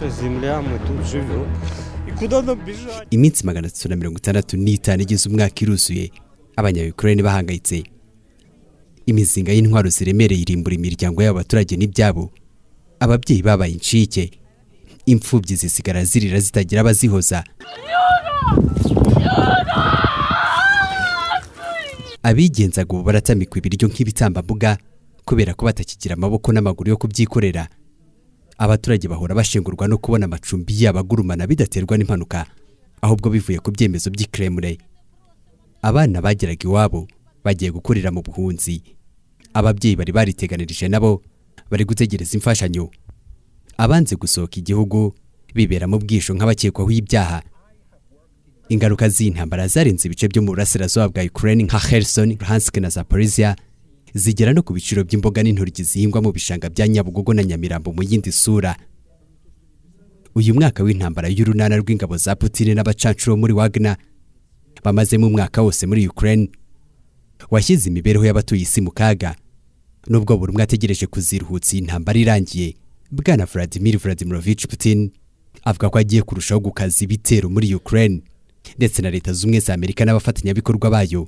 наша земля, мы тут живем. И куда нам бежать? Iminsi 365 igize umwaka iruzuye abanya-Ukraine bahangayitse. Imizinga y'intwaro ziremereye irimbura imiryango y'abaturage n'ibyabo. Ababyeyi babaye incike. Imfubyi zisigara zirira zitagira abazihoza. Abigenzaga ubu baratamikwa ibiryo nk'ibitambambuga kubera ko batakigira amaboko n'amaguru yo kubyikorera. Abaturage bahora bashengurwa no kubona amacumbi y'abagurumana bidaterwa n'impanuka, ahubwo bivuye ku byemezo by'Ikremlin. Abana bageraga iwabo bagiye gukorera mu buhunzi. Ababyeyi bari bariteganirije nabo bari gutegereza imfashanyo. Abanze gusohoka igihugu bibera mu bwisho nk'abakekwaho ibyaha. Ingaruka z'intambara zarenze ibice byo mu burasirazuba bwa Ukraine nka Kherson, Luhansk na Zaporizhia zigera no ku biciro by'imboga n'intoryi zihingwa mu bishanga bya Nyabugogo na Nyamirambo mu yindi sura. Uyu mwaka w'intambara y'urunana rw'ingabo za Putin n'abacancuro muri Wagner bamaze mu mwaka wose muri Ukraine washyize imibereho y'abatuye isi mu kaga. Nubwo buri umwe ategereje kuziruhutsa intambara irangiye, Bwana Vladimir Vladimirovich Putin avuga ko agiye kurushaho gukaza ibitero muri Ukraine, ndetse na Leta z'Ubumwe za Amerika n'abafatanyabikorwa bayo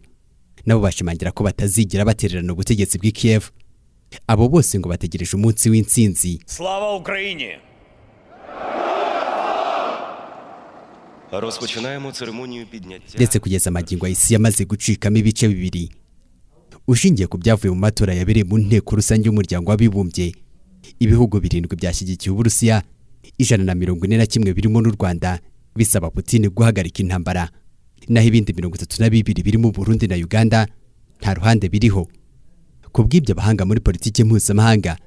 nabo bashimangira ko batazigira batererana ubutegetsi bw'i Kiev. Abo bose ngo bategereje umunsi w'intsinzi. Слава Україні! Розпочинаємо церемонію підняття. Ndetse kugeza amagingo isi yamaze gucikamo ibice bibiri. Ushingiye ku byavuye mu matora yabereye mu nteko rusange y'umuryango w'abibumbye, ibihugu 7 byashyigikiye Uburusiya, 141 birimo n'u Rwanda bisaba Putin guhagarika intambara. Naho ibindi 32 birimo Burundi na Uganda nta ruhande biriho. Kubw'ibyo abahanga muri politiki mpuzamahanga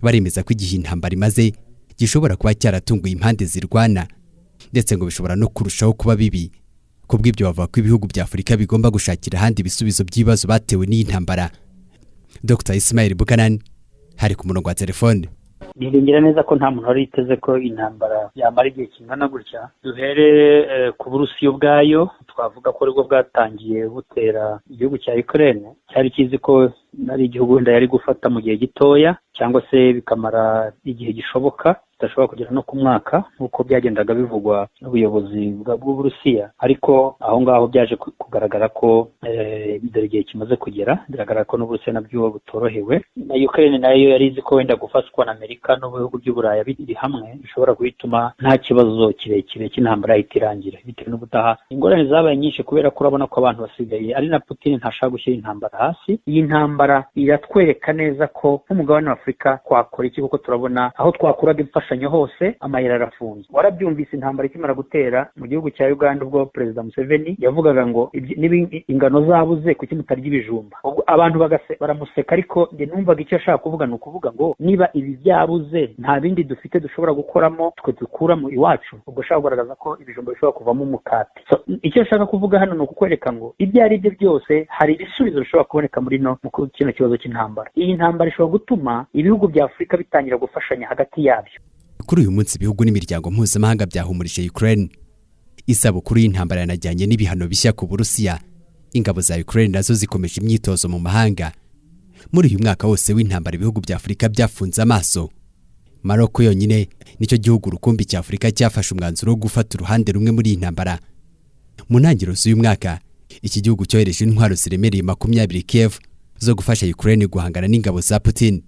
baremeza ko igihe intambara imaze gishobora kuba cyaratunguye impande zirwana, ndetse ngo bishobora no kurushaho kuba bibi. Kubw'ibyo bavuga ko ibihugu bya Afurika bigomba gushakira ahandi ibisubizo by'ibibazo batewe n'iyi ntambara. Dr. Ismail Buchanan hari ku murongo wa telefone. Niringira neza ko nta muntu wari yiteze ko intambara yamara igihe kingana gutya. Duhere ku Burusiya ubwayo, twavuga ko aribwo bwatangiye butera igihugu cya Ukraine. Cyari kizi ko nari igihugu wenda yari gufata mu gihe gitoya, cyangwa se bikamara igihe gishoboka bidashobora kugera no ku mwaka nk'uko byagendaga bivugwa n'ubuyobozi bw'Uburusiya. Ariko aho ngaho byaje kugaragara ko dore igihe kimaze kugera, biragaragara ko n'Uburusiya nabyo butorohewe. Na Ukraine nayo yari izi ko wenda gufashwa na Amerika n'ubihugu by'Uburayi biri hamwe bishobora guhituma nta kibazo kirekire cy'intambara itirangira, bitewe n'ubutaha ingorane zabaye nyinshi kubera ko urabona ko abantu basigaye ari na Putin ntashaka gushyira intambara hasi. Iyi ntambara iratwereka neza ko nk'umugabane wa Afurika twakora iki, kuko turabona aho twakuraga imfashanyo hose amayira arafunze. Warabyumvise intambara ikimara gutera mu gihugu cya Uganda ubwo Perezida Museveni yavugaga ngo ingano zabuze kuki mutarya ibijumba. Abantu baramuseka, ariko njye numvaga icyo ashaka kuvuga ni ukuvuga ngo niba ibi byabuze nta bindi dufite dushobora gukoramo twe dukuramo iwacu, ubwo ashaka kugaragaza ko ibijumba bishobora kuvamo umukati. Icyo ashaka kuvuga hano ni ukukwereka ngo ibyo ari byo byose hari ibisubizo bishobora kuboneka muri kino kibazo cy'intambara. Iyi ntambara ishobora gutuma ibihugu bya Afurika bitangira gufashanya hagati yabyo. Kuri uyu munsi ibihugu n'imiryango mpuzamahanga byahumurije Ukraine. Isabukuru y'intambara yanajyanye n'ibihano bishya ku Burusiya. Ingabo za Ukraine nazo zikomeje imyitozo mu mahanga. Muri uyu mwaka wose w'intambara ibihugu bya Afurika byafunze amaso. Maroko yonyine nicyo gihugu rukumbi cya Afurika cyafashe umwanzuro wo gufata uruhande rumwe muri iyi ntambara. Mu ntangiriro z'uyu mwaka iki gihugu cyohereje intwaro ziremereye 20 Kiev zo gufasha Ukraine guhangana n'ingabo za Putin.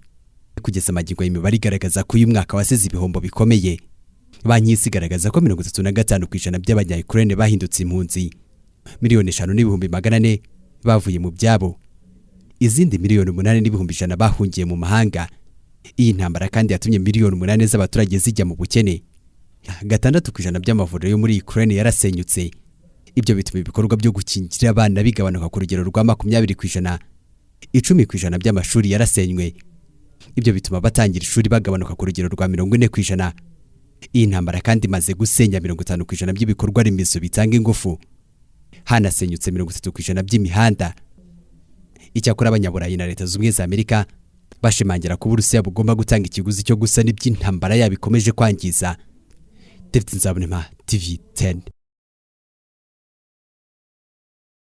Kugeza amagingo y'imibare igaragaza ko uyu mwaka wasize ibihombo bikomeye. Banki y'isi igaragaza ko 35% by'abanya-Ukraine bahindutse impunzi. 5,400,000 bavuye mu byabo. Izindi 8,100,000 bahungiye mu mahanga. Iyi ntambara kandi yatumye 8,000,000 z'abaturage zijya mu bukene. 6% by'amavuriro yo muri Ukraine yarasenyutse. Ibyo bituma ibikorwa byo gukingira abana bigabanuka ku rugero rwa 20%. 10% by'amashuri yarasenywe. Ibyo bituma batangira ishuri bagabanuka ku rugero rwa 40%. Iyi ntambara kandi maze gusenya 50% by'ibikorwa remezo bitanga ingufu. Hanasenyutse 30% by'imihanda. Icyakora abanyaburayi na Leta z'Ubumwe za Amerika bashimangira ko Uburusiya bugomba gutanga ikiguzi cyo gusana iby'intambara yabikomeje kwangiza. David Nzabonimpa, TV 10.